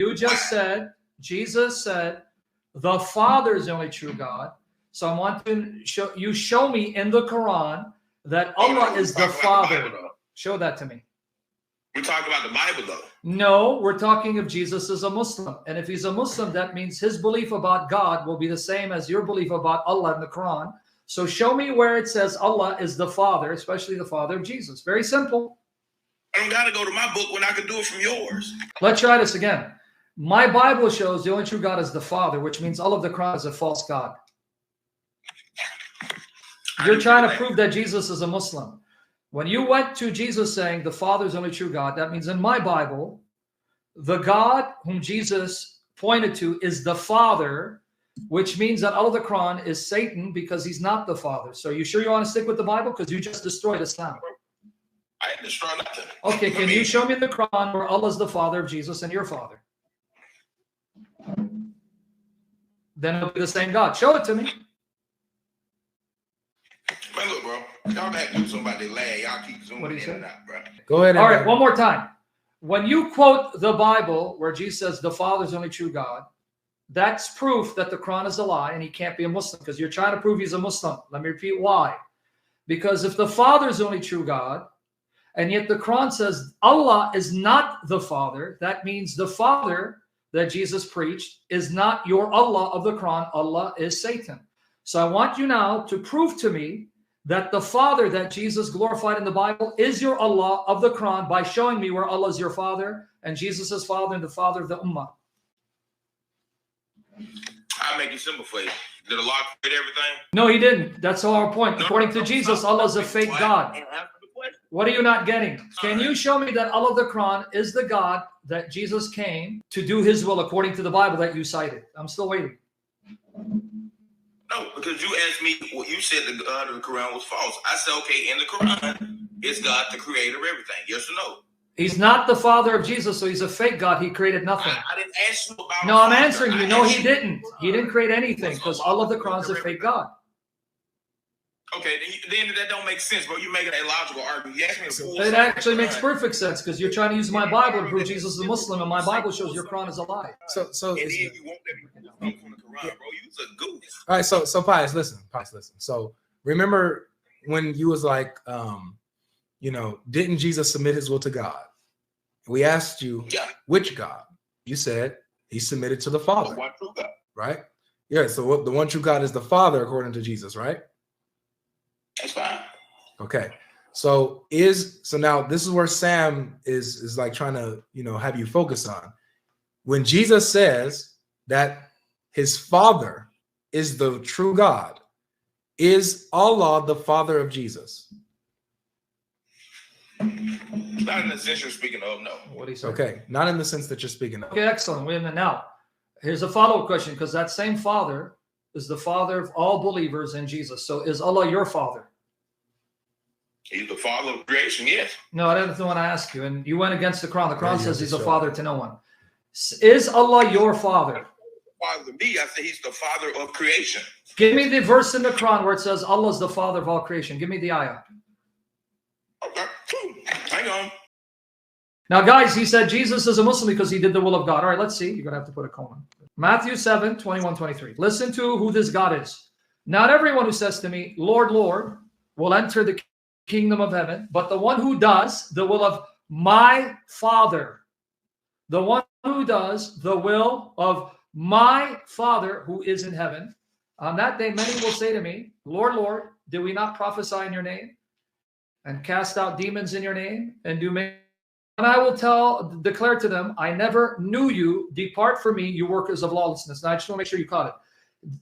You just said, Jesus said, the Father is the only true God. So I want to show me in the Quran that Allah is the Father. Show that to me. We're talking about the Bible, though. No, we're talking if Jesus is a Muslim. And if he's a Muslim, that means his belief about God will be the same as your belief about Allah in the Quran. So show me where it says Allah is the Father, especially the Father of Jesus. Very simple. I don't got to go to my book when I can do it from yours. Let's try this again. My Bible shows the only true God is the Father, which means all of the Quran is a false God. You're trying to prove that Jesus is a Muslim. When you went to Jesus saying the Father is the only true God, that means in my Bible, the God whom Jesus pointed to is the Father, which means that all of the Quran is Satan because he's not the Father. So you sure you want to stick with the Bible? Because you just destroyed Islam. I didn't destroy nothing. Okay, can you show me in the Quran where Allah is the Father of Jesus and your Father? Then it'll be the same God. Show it to me. Man, look, bro. Y'all got to do something about that lag. Y'all keep zooming in and out, bro. Go ahead. All right, one more time. When you quote the Bible where Jesus says the Father is the only true God, that's proof that the Quran is a lie and he can't be a Muslim because you're trying to prove he's a Muslim. Let me repeat why. Because if the Father is the only true God, and yet the Quran says Allah is not the Father, that means the Father that Jesus preached is not your Allah of the Quran. Allah is Satan. So I want you now to prove to me that the Father that Jesus glorified in the Bible is your Allah of the Quran by showing me where Allah is your Father and Jesus is Father and the Father of the Ummah. I'll make it simple for you. Did Allah create everything? No, he didn't. That's our point. According to Jesus, Allah is a fake God. What are you not getting? Can you show me that Allah of the Quran is the God that Jesus came to do his will according to the Bible that you cited? I'm still waiting. No, because you asked me what you said the God of the Quran was false. I said, okay, in the Quran, is God the creator of everything? Yes or no? He's not the Father of Jesus, so he's a fake God. He created nothing. I didn't ask you about. No, I'm answering you. No, he didn't. He didn't create anything because Allah of the Quran is a fake God. Okay, then that don't make sense, bro. You're making a logical argument. You asked me to pull It actually makes perfect sense because you're trying to use my Bible to prove Jesus is a Muslim, and my Bible shows your Quran is a lie. So and then you won't let me come from the Quran, bro. You's a goof. All right, so Pius, listen. So remember when you was like, didn't Jesus submit his will to God? We asked you, which God? You said he submitted to the Father. One true God. Right? Yeah, so the one true God is the Father according to Jesus, right? That's fine. Okay. So now this is where Sam is like trying to, have you focus on. When Jesus says that his Father is the true God, is Allah the Father of Jesus? Not in the sense you're speaking of, no. What do you say? Okay, not in the sense that you're speaking of. Okay, excellent. Wait a minute now. Here's a follow-up question because that same Father is the Father of all believers in Jesus. So is Allah your Father? He's the Father of creation, yes. No, that's the one I asked you. And you went against the Quran. The Quran says he's a father to no one. Is Allah your Father? Father to me, I say he's the Father of creation. Give me the verse in the Quran where it says Allah is the Father of all creation. Give me the ayah. Okay, hang on. Now, guys, he said Jesus is a Muslim because he did the will of God. All right, let's see. You're going to have to put a colon. Matthew 7, 21, 23. Listen to who this God is. Not everyone who says to me, Lord, Lord, will enter the kingdom of heaven, but the one who does the will of my Father. The one who does the will of my Father who is in heaven. On that day, many will say to me, Lord, Lord, did we not prophesy in your name and cast out demons in your name and do many? And I will declare to them, I never knew you. Depart from me, you workers of lawlessness. Now, I just want to make sure you caught it.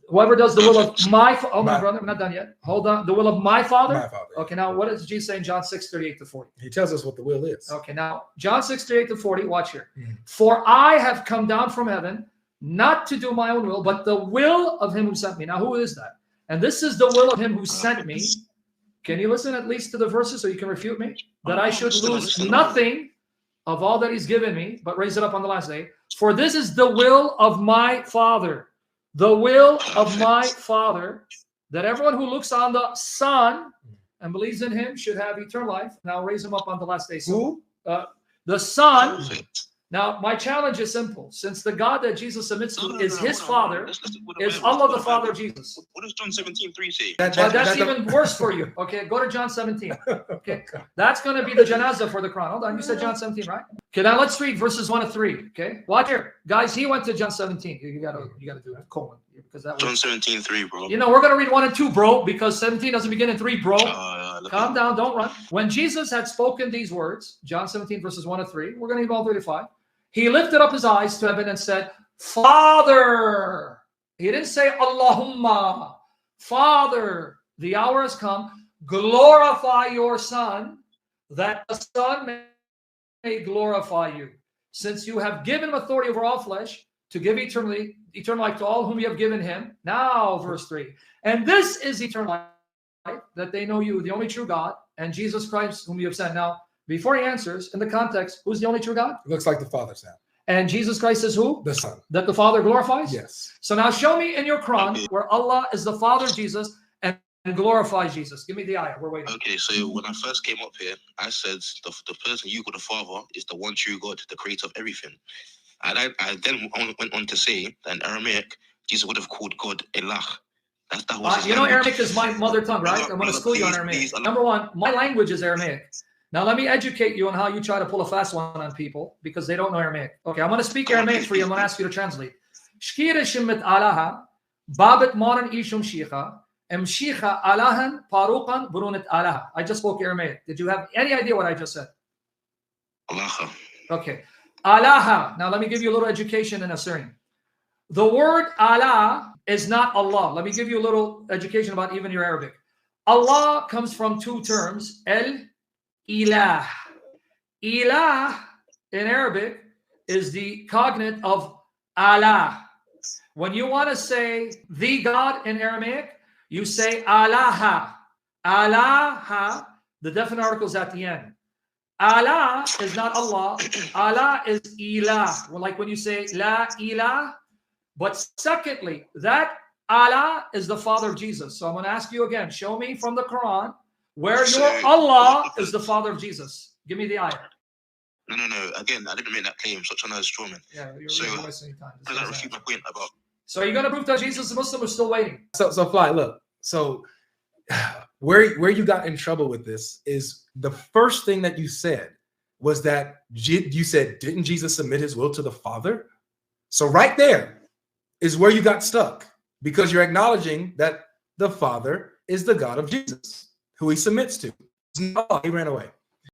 Whoever does the will of my brother, I'm not done yet. Hold on. The will of my Father? My Father. Okay, now what does Jesus say in John 6, 38 to 40? He tells us what the will is. Okay, now John 6, 38 to 40, watch here. For I have come down from heaven, not to do my own will, but the will of him who sent me. Now, who is that? And this is the will of him who sent me. Can you listen at least to the verses so you can refute me? That I should lose nothing of all that he's given me, but raise it up on the last day. For this is the will of my Father. The will of my Father, that everyone who looks on the Son and believes in him should have eternal life. And I'll raise him up on the last day. So, the Son Now, my challenge is simple. Since the God that Jesus submits to is his Father, is Allah the Father of Jesus. What does John 17:3 say? That's even worse for you. Okay, go to John 17. Okay, that's going to be the janazah for the Quran. Hold on, you said John 17, right? Okay, now let's read verses 1 to 3. Okay, watch here, guys. He went to John 17. You gotta do a colon because that John was, 17:3, bro. you know, we're gonna read 1 and 2, bro, because 17 doesn't begin in 3, bro. Calm down, don't run. When Jesus had spoken these words, John 17 verses 1 to 3, we're gonna read all 3 to 5. He lifted up his eyes to heaven and said, Father. He didn't say Allahumma. Father, the hour has come. Glorify your Son, that the Son may glorify you. Since you have given him authority over all flesh, to give eternal life to all whom you have given him. Now, verse 3. And this is eternal life, that they know you, the only true God, and Jesus Christ, whom you have sent. Now, before he answers, in the context, who's the only true God? It looks like the Father, Sam. And Jesus Christ is who? The Son. That the Father glorifies? Yes. So now show me in your Quran where Allah is the Father of Jesus and glorifies Jesus. Give me the ayah. We're waiting. Okay, so when I first came up here, I said the person you call the Father is the one true God, the creator of everything. I then went on to say that in Aramaic, Jesus would have called God Elah. That was you know, Aramaic is my mother tongue, right? I'm going to school you on Aramaic. Number one, my language is Aramaic. Now, let me educate you on how you try to pull a fast one on people because they don't know Aramaic. Okay, I'm going to speak Aramaic for you. I'm going to ask you to translate. Shkira shimmet alaha, babet maran ishum shicha, emshicha alahan, paruqan, burunit alaha. I just spoke Aramaic. Did you have any idea what I just said? Allah. Okay. Alaha. Now, let me give you a little education in Assyrian. The word Allah is not Allah. Let me give you a little education about even your Arabic. Allah comes from two terms, Ilah. Ilah in Arabic is the cognate of Allah. When you want to say the God in Aramaic, you say Alaha. Alaha, the definite article is at the end. Allah is not Allah. Allah is Ilah. Well, like when you say La Ilah. But secondly, that Allah is the Father of Jesus. So I'm going to ask you again, show me from the Quran where your Allah is the Father of Jesus. Give me the ayah. No. Again, I didn't make that claim. Such a nice strawman. Yeah, you're so, wasting time. Does that refute my point about? So you're going to prove that Jesus is Muslim? We're still waiting. So Fly, look. So where you got in trouble with this is the first thing that you said was that you said, didn't Jesus submit his will to the Father? So right there is where you got stuck because you're acknowledging that the Father is the God of Jesus, who he submits to. He ran away.